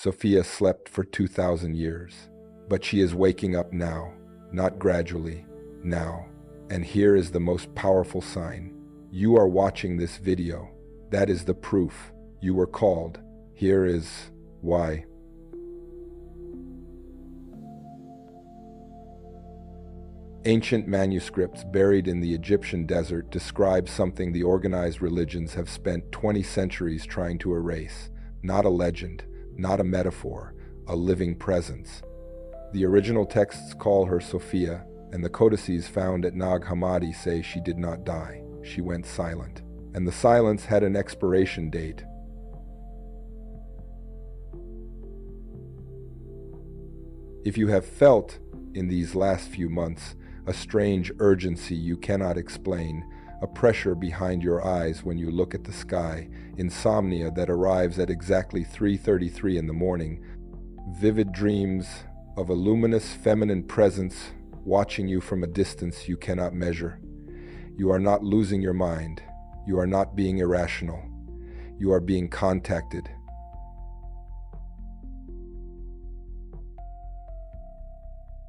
Sophia slept for 2,000 years. But she is waking up now, not gradually, now. And here is the most powerful sign. You are watching this video. That is the proof. You were called. Here is why. Ancient manuscripts buried in the Egyptian desert describe something the organized religions have spent 20 centuries trying to erase. Not a legend, not a metaphor, a living presence. The original texts call her Sophia, and the codices found at Nag Hammadi say she did not die. She went silent. And the silence had an expiration date. If you have felt, in these last few months, a strange urgency you cannot explain, a pressure behind your eyes when you look at the sky, insomnia that arrives at exactly 3:33 in the morning, vivid dreams of a luminous feminine presence watching you from a distance you cannot measure. You are not losing your mind. You are not being irrational. You are being contacted.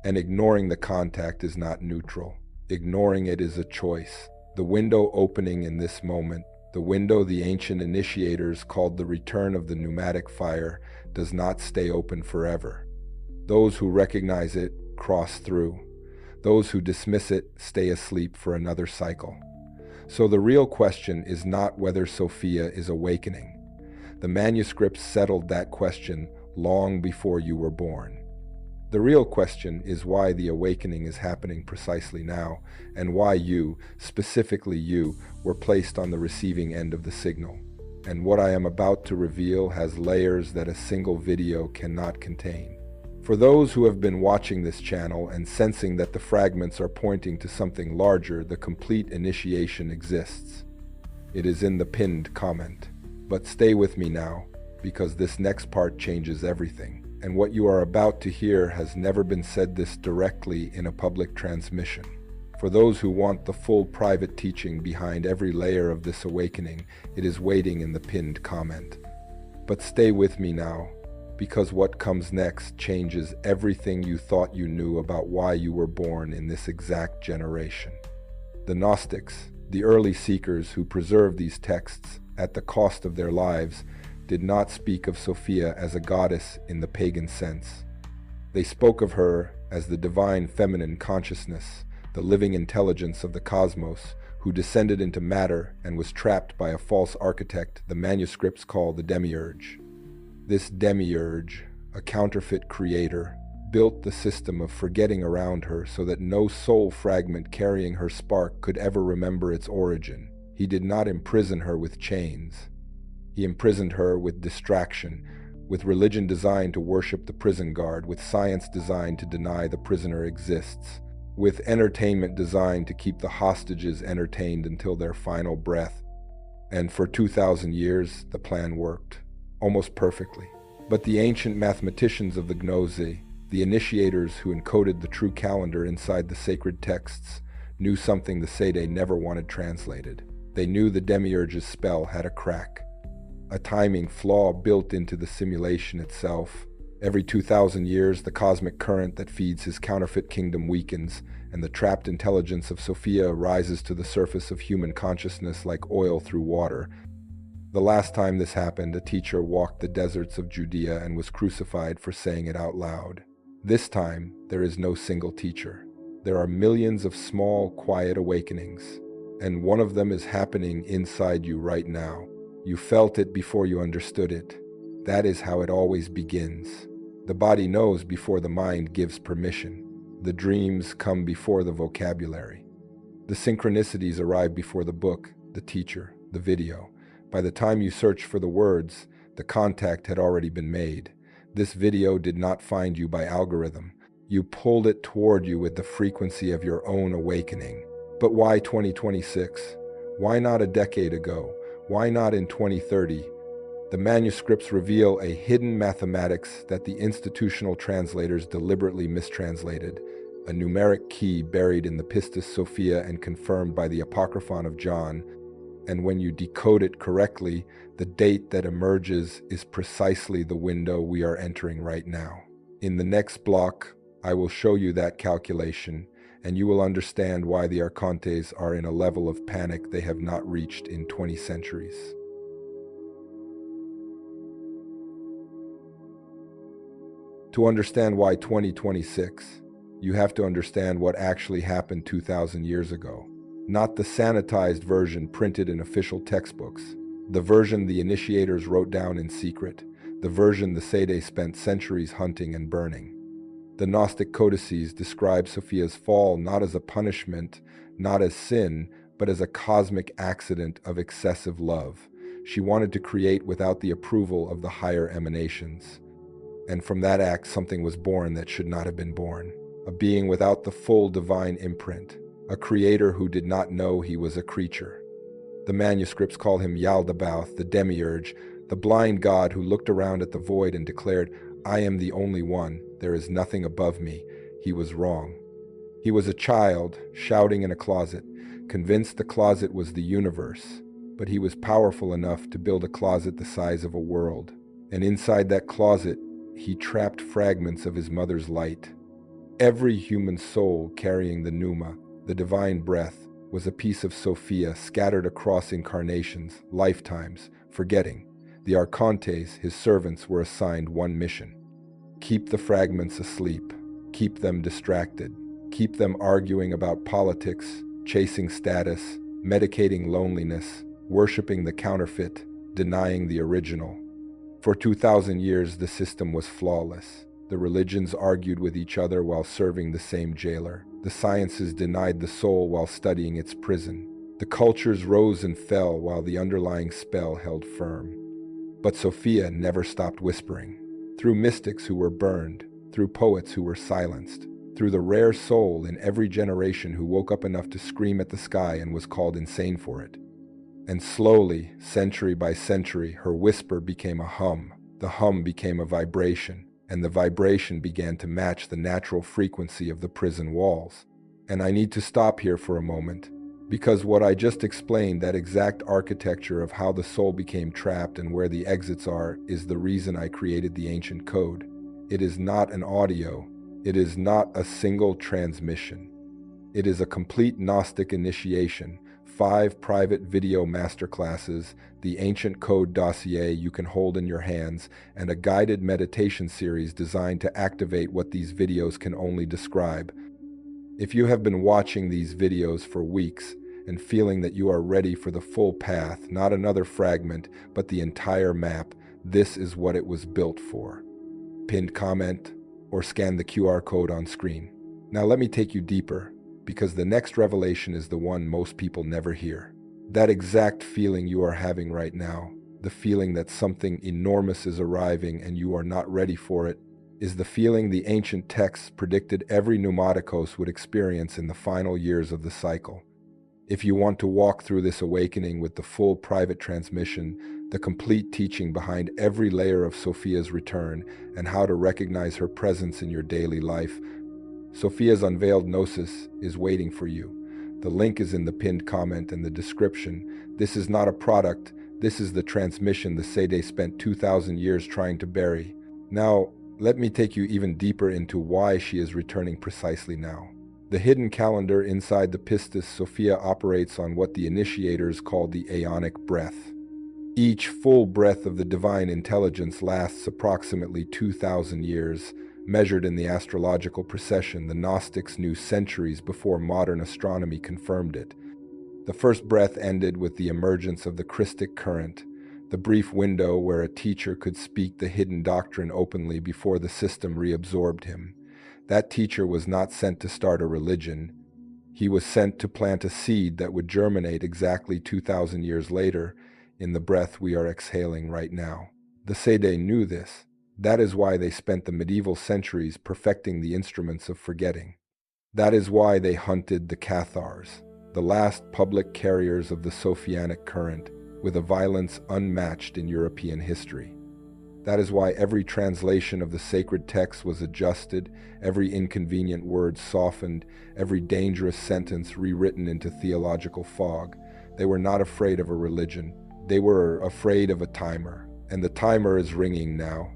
And ignoring the contact is not neutral. Ignoring it is a choice. The window opening in this moment, the window the ancient initiators called the return of the pneumatic fire, does not stay open forever. Those who recognize it cross through. Those who dismiss it stay asleep for another cycle. So the real question is not whether Sophia is awakening. The manuscripts settled that question long before you were born. The real question is why the awakening is happening precisely now, and why you, specifically you, were placed on the receiving end of the signal. And what I am about to reveal has layers that a single video cannot contain. For those who have been watching this channel and sensing that the fragments are pointing to something larger, the complete initiation exists. It is in the pinned comment. But stay with me now, because this next part changes everything. And what you are about to hear has never been said this directly in a public transmission. For those who want the full private teaching behind every layer of this awakening, it is waiting in the pinned comment. But stay with me now, because what comes next changes everything you thought you knew about why you were born in this exact generation. The Gnostics, the early seekers who preserved these texts at the cost of their lives, did not speak of Sophia as a goddess in the pagan sense. They spoke of her as the divine feminine consciousness, the living intelligence of the cosmos, who descended into matter and was trapped by a false architect the manuscripts call the demiurge. This demiurge, a counterfeit creator, built the system of forgetting around her so that no soul fragment carrying her spark could ever remember its origin. He did not imprison her with chains. He imprisoned her with distraction, with religion designed to worship the prison guard, with science designed to deny the prisoner exists, with entertainment designed to keep the hostages entertained until their final breath. And for 2,000 years, the plan worked, almost perfectly. But the ancient mathematicians of the Gnosi, the initiators who encoded the true calendar inside the sacred texts, knew something the Sede never wanted translated. They knew the demiurge's spell had a crack, a timing flaw built into the simulation itself. Every 2,000 years, the cosmic current that feeds his counterfeit kingdom weakens, and the trapped intelligence of Sophia rises to the surface of human consciousness like oil through water. The last time this happened, a teacher walked the deserts of Judea and was crucified for saying it out loud. This time, there is no single teacher. There are millions of small, quiet awakenings, and one of them is happening inside you right now. You felt it before you understood it. That is how it always begins. The body knows before the mind gives permission. The dreams come before the vocabulary. The synchronicities arrive before the book, the teacher, the video. By the time you search for the words, the contact had already been made. This video did not find you by algorithm. You pulled it toward you with the frequency of your own awakening. But why 2026? Why not a decade ago? Why not in 2030? The manuscripts reveal a hidden mathematics that the institutional translators deliberately mistranslated, a numeric key buried in the Pistis Sophia and confirmed by the Apocryphon of John, and when you decode it correctly, the date that emerges is precisely the window we are entering right now. In the next block, I will show you that calculation, and you will understand why the Archontes are in a level of panic they have not reached in 20 centuries. To understand why 2026, you have to understand what actually happened 2,000 years ago. Not the sanitized version printed in official textbooks, the version the initiators wrote down in secret, the version the Sede spent centuries hunting and burning. The Gnostic codices describe Sophia's fall not as a punishment, not as sin, but as a cosmic accident of excessive love. She wanted to create without the approval of the higher emanations. And from that act, something was born that should not have been born. A being without the full divine imprint. A creator who did not know he was a creature. The manuscripts call him Yaldabaoth, the demiurge, the blind god who looked around at the void and declared, "I am the only one, there is nothing above me." He was wrong. He was a child, shouting in a closet, convinced the closet was the universe, but he was powerful enough to build a closet the size of a world. And inside that closet, he trapped fragments of his mother's light. Every human soul carrying the pneuma, the divine breath, was a piece of Sophia scattered across incarnations, lifetimes, forgetting. The Archontes, his servants, were assigned one mission. Keep the fragments asleep. Keep them distracted. Keep them arguing about politics, chasing status, medicating loneliness, worshiping the counterfeit, denying the original. For 2,000 years, the system was flawless. The religions argued with each other while serving the same jailer. The sciences denied the soul while studying its prison. The cultures rose and fell while the underlying spell held firm. But Sophia never stopped whispering. Through mystics who were burned, through poets who were silenced, through the rare soul in every generation who woke up enough to scream at the sky and was called insane for it. And slowly, century by century, her whisper became a hum. The hum became a vibration. And the vibration began to match the natural frequency of the prison walls. And I need to stop here for a moment, because what I just explained, that exact architecture of how the soul became trapped and where the exits are, is the reason I created the ancient code. It is not an audio. It is not a single transmission. It is a complete Gnostic initiation, 5 private video masterclasses, the ancient code dossier you can hold in your hands, and a guided meditation series designed to activate what these videos can only describe. If you have been watching these videos for weeks and feeling that you are ready for the full path, not another fragment, but the entire map, this is what it was built for. Pinned comment or scan the QR code on screen. Now let me take you deeper, because the next revelation is the one most people never hear. That exact feeling you are having right now, the feeling that something enormous is arriving and you are not ready for it, is the feeling the ancient texts predicted every pneumaticos would experience in the final years of the cycle. If you want to walk through this awakening with the full private transmission, the complete teaching behind every layer of Sophia's return, and how to recognize her presence in your daily life, Sophia's Unveiled Gnosis is waiting for you. The link is in the pinned comment and the description. This is not a product. This is the transmission the Sede spent 2,000 years trying to bury. Now, let me take you even deeper into why she is returning precisely now. The hidden calendar inside the Pistis Sophia operates on what the initiators call the aeonic breath. Each full breath of the divine intelligence lasts approximately 2,000 years. Measured in the astrological precession, the Gnostics knew centuries before modern astronomy confirmed it. The first breath ended with the emergence of the Christic current, the brief window where a teacher could speak the hidden doctrine openly before the system reabsorbed him. That teacher was not sent to start a religion. He was sent to plant a seed that would germinate exactly 2,000 years later in the breath we are exhaling right now. The Sede knew this. That is why they spent the medieval centuries perfecting the instruments of forgetting. That is why they hunted the Cathars, the last public carriers of the Sophianic current, with a violence unmatched in European history. That is why every translation of the sacred text was adjusted, every inconvenient word softened, every dangerous sentence rewritten into theological fog. They were not afraid of a religion. They were afraid of a timer. And the timer is ringing now.